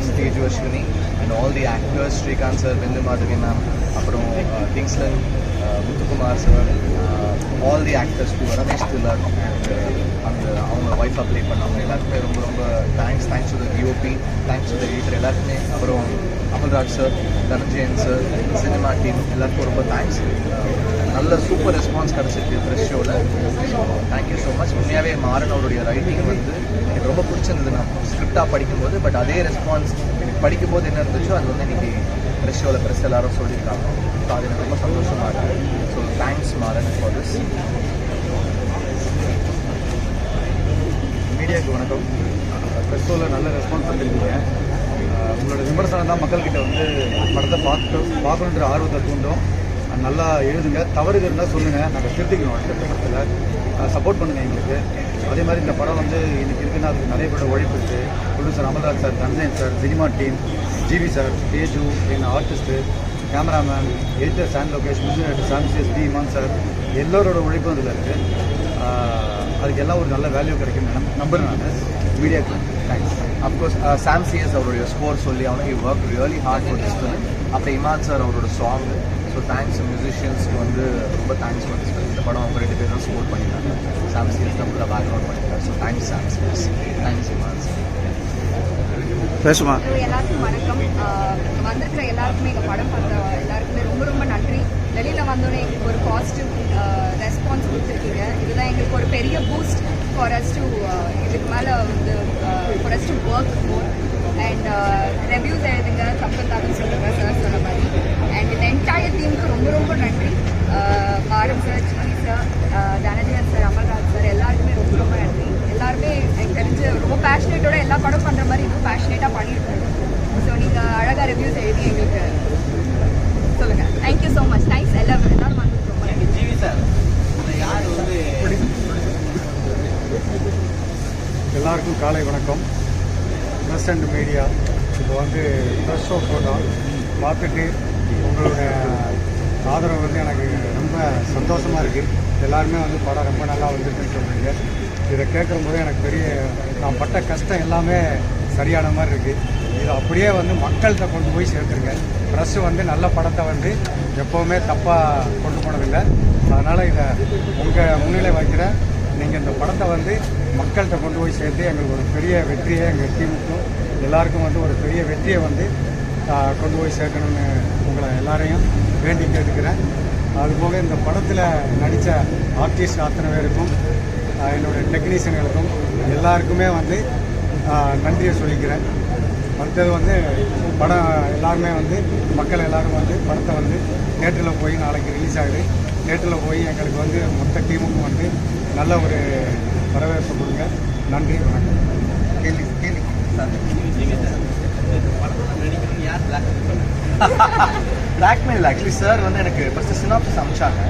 Thanks Teju Ashwini and all the actors, Srikanth sir, Bindu Madhavi ma'am, அப்புறம் Kingsley, Muthukumar sir, all the actors to Ramesh தில்லர் and அந்த அவங்க ஒய்ஃபாக ப்ளே பண்ணவங்க எல்லாருக்குமே ரொம்ப ரொம்ப thanks to the DOP, thanks to the editor எல்லாருக்குமே, அப்புறம் Amalraj sir, Dhananjayan sir, cinema team எல்லாருக்கும் ரொம்ப தேங்க்ஸ். நல்ல சூப்பர் ரெஸ்பான்ஸ் கிடச்சிருக்கு ப்ரெஸ் ஷோவில். So thank you so much. உண்மையாகவே மாறன் அவருடைய ரைட்டிங் வந்து எனக்கு ரொம்ப பிடிச்சிருந்தது நான் ஸ்கிரிப்டாக படிக்கும்போது. பட் அதே ரெஸ்பான்ஸ் எனக்கு படிக்கும்போது என்ன இருந்துச்சோ அது வந்து இன்றைக்கி ப்ரெஸ் ஷோவில் ப்ரெஸ் எல்லாரும் சொல்லியிருக்காங்க. ஸோ அது எனக்கு ரொம்ப சந்தோஷமாக இருக்குது. So thanks Maran for this. மீடியாவுக்கு வணக்கம். ப்ரெஸ் ஷோவில் நல்ல ரெஸ்பான்ஸ் பண்ணியிருக்கீங்க. உங்களோட விமர்சனம் தான் மக்கள்கிட்ட வந்து படத்தை பார்க்கணுன்ற ஆர்வத்தை தூண்டும். நல்லா எழுதுங்க, தவறுகள் இருந்தால் சொல்லுங்கள், நாங்கள் திருத்திக்கணும். அடுத்த படத்தில் சப்போர்ட் பண்ணுங்கள் எங்களுக்கு. அதே மாதிரி இந்த படம் வந்து இன்றைக்கி இருக்குன்னா அதுக்கு நிறைய பேரோட உழைப்பு இருக்குது. Producer Amalraj sir, Dhananjayan sir, cinema team, GV sir, Teju, எங்கள் artist, cameraman, editor San Lokesh, music Sam CS, D Imman sir, எல்லோரோட உழைப்பும் அதில் இருக்குது. அதுக்கு எல்லாம் ஒரு நல்ல வேல்யூ கிடைக்குன்னு நம்புறேன் நான். மீடியாவுக்கு தேங்க்ஸ். அஃப்கோர்ஸ் சாம் சிஎஸ் அவருடைய ஸ்கோர் சொல்லி அவனுக்கு work really hard for this film. அப்புறம் இமான் சார் அவரோட சாங்கு. ஸோ தேங்க்ஸ் மியூசிஷியன்ஸ்க்கு வந்து ரொம்ப தேங்க்ஸ் ஃபார் திஸ் ஃபிலிம். இந்த படம் அவங்க 2 பேரும் ஸ்கோர் பண்ணிட்டாங்க. சாம் சிஎஸ் தான் ஃபுல்லாக பேக்ரவுண்ட் பண்ணிட்டார். ஸோ தேங்க்ஸ் சாம் சிஎஸ், தேங்க்ஸ் இமான் சார். பேசுமா எல்லாருக்கும் வணக்கம். வந்திருக்கிற எல்லாருக்குமே எங்கள் படம் பார்த்த எல்லாருக்குமே ரொம்ப ரொம்ப நன்றி. வெளியில் வந்தோடனே எங்களுக்கு ஒரு பாசிட்டிவ் ரெஸ்பான்ஸ் கொடுத்துருக்கீங்க. இதுதான் எங்களுக்கு ஒரு பெரிய பூஸ்ட் ஃபார் அஸ் டு இதுக்கு மேலே வந்து for us to work more. And ரெவ்யூஸ் எழுதுங்க, தப்புத்தாலும் சொல்லுங்கள் சார் சொன்ன மாதிரி. அண்ட் இந்த என்டையர் டீமுக்கு ரொம்ப ரொம்ப நன்றி. Maran sir, CV sir, Dhananjayan sir, Amalraj sir, எல்லாருக்குமே ரொம்ப ரொம்ப நன்றி. எல்லாருமே எனக்கு தெரிஞ்சு ரொம்ப பேஷனேட்டோட எல்லா படம் பண்ணுற மாதிரி இன்னும் பேஷனேட்டாக பண்ணியிருக்காங்க. ஸோ நீங்கள் அழகாக ரிவ்யூஸ் எழுதி எங்களுக்கு சொல்லுங்கள். Thank you so much. தேங்க்ஸ் எல்லாரும் வந்து ரொம்ப நன்றி. ஜிவி சார், யார் வந்து எல்லாருக்கும் காலை வணக்கம். ப்ரெஸ் அண்ட் மீடியா இப்போ வந்து ப்ரெஸ் ஷோ போட்டோம். பார்த்துட்டு உங்களோட ஆதரவு வந்து எனக்கு ரொம்ப சந்தோஷமாக இருக்குது. எல்லாருமே வந்து படம் ரொம்ப நல்லா வந்துருக்குன்னு சொல்கிறீங்க. இதை கேட்கும்போது எனக்கு பெரிய நான் பட்ட கஷ்டம் எல்லாமே சரியான மாதிரி இருக்குது. இதை அப்படியே வந்து மக்கள்கிட்ட கொண்டு போய் சேர்த்துருங்க. ப்ரெஸ்ஸு வந்து நல்ல படத்தை வந்து எப்போவுமே தப்பாக கொண்டு போனதில்லை. அதனால் இதை உங்கள் முன்னிலை வைக்கிறேன். நீங்கள் இந்த படத்தை வந்து மக்கள்கிட்ட கொண்டு போய் சேர்த்து எங்களுக்கு ஒரு பெரிய வெற்றியை, எங்கள் டீமுக்கும் எல்லாருக்கும் வந்து ஒரு பெரிய வெற்றியை வந்து கொண்டு போய் சேர்க்கணும்னு உங்களை எல்லாரையும் வேண்டி கேட்டுக்கிறேன். அதுபோக இந்த படத்தில் நடித்த ஆர்டிஸ்ட் அத்தனை பேருக்கும், என்னுடைய டெக்னீஷியன்களுக்கும் எல்லாருக்குமே வந்து நன்றியை சொல்லிக்கிறேன். அடுத்தது வந்து படம் எல்லாருமே வந்து மக்கள் எல்லோரும் வந்து படத்தை வந்து தேட்டரில் போய் நாளைக்கு ரிலீஸ் ஆகுது. தேட்டரில் போய் எங்களுக்கு வந்து மொத்த டீமுக்கும் வந்து நல்ல ஒரு வரவேற்பு கொடுங்க. நன்றி, வணக்கம். கேள்வி சார், பிளாக்மெயில் ஆக்சுவலி சார் வந்து எனக்கு ஃபஸ்ட்டு சினாப்சிஸ் அமிச்சாங்க.